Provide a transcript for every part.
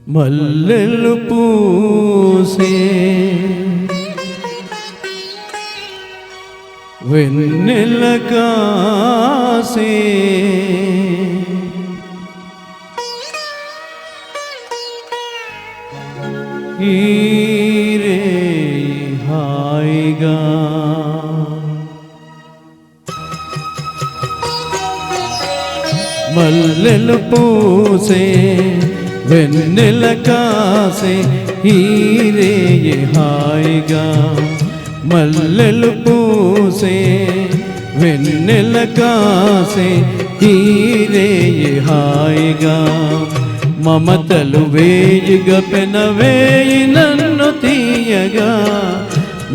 మల్లెలు పూసే వెన్నెల కాసే ఈరే హాయిగా మల్లెలు పూసే వెన్నెల కాసే ఈరే హాయిగా మల్లెలు పూసే వెన్నెల కాసే ఈరే హాయిగా మమతలు వేయిగా పెనవేయి నన్ను తీయగా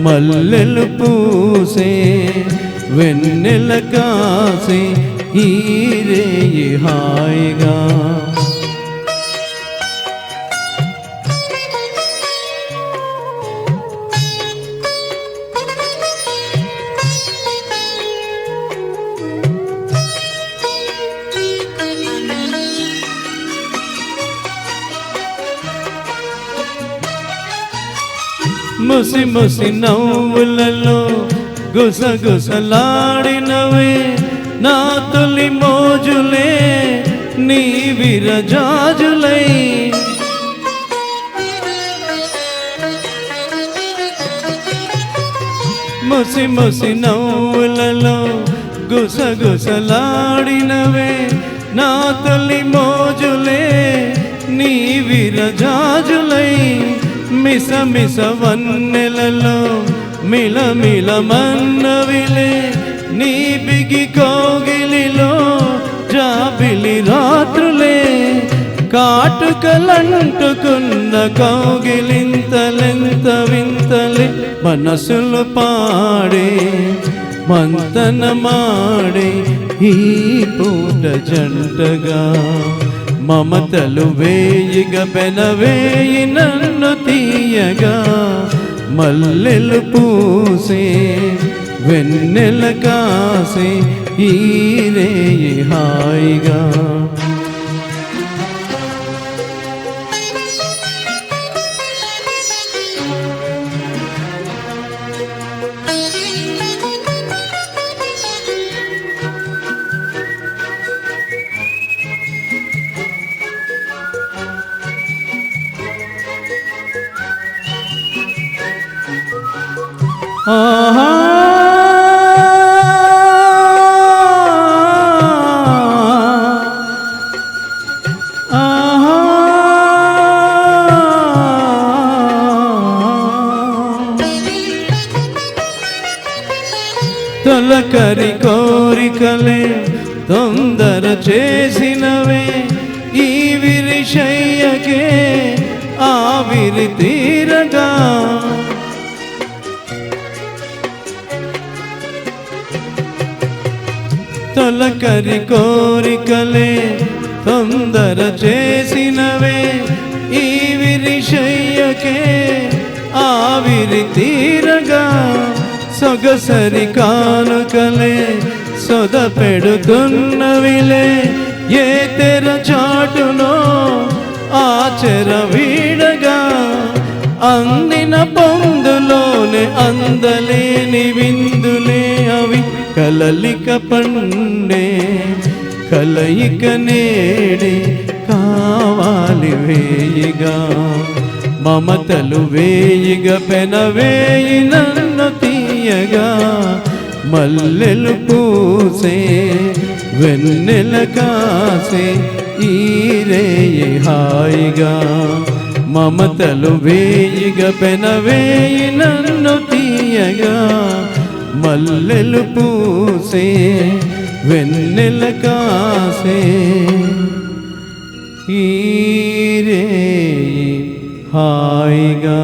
మల్లెలు పూసే వెన్నెల కాసే ఈరే హాయిగా ముసి ముసి నవ్వులలో గుసగుసలాడినవే నా తొలి మోజులే నీ విరజాజులై ముసి ముసి నవ్వులలో గుసగుసలాడినవే నా తొలి మోజులే నీ విరజాజులై మిస మిస వన్నెలలో మిల మిల మన్నవిలే నీ బిగి కోగిలిలో జాబిలి రాత్రులే కాటుకలంటుకున్న కౌగిలింతలెంత వింతలే మనసులు పాడే మంతన మాడే ఈ పూట జంటగా మమతలు వేయిగా పెనవేయి నన్ను తీయగా మల్లెలు పూసే వెన్నెల కాసే ఈరే హాయిగా ఆహా ఆహా తొలకరి కోరికలే తొందర చేసినవే ఈ విరిశయ్యకే ఆవిరి తీరగా తొలకరి కోరికలే తొందర చేసినవే ఈ విరిశయ్యకే ఆవిరి తీరగా సొగసరి కానుకలే సొద పెడుతున్నవిలే ఏ తెర చాటునో ఆచర వీడగా అందిన పొందులోనే అందలేని విందులే అవి కలలిక పండే కలయిక నేడే కావాలి వేయిగా మమతలు వేయిగా పెనవేయి నన్ను తీయగా మల్లెలు పూసే వెన్నెల కాసే ఈరే హాయిగా మమతలు వేయిగా పెనవేయి నన్ను తీయగా మల్లెలు పూసే వెన్నెల కాసే ఈరే హాయిగా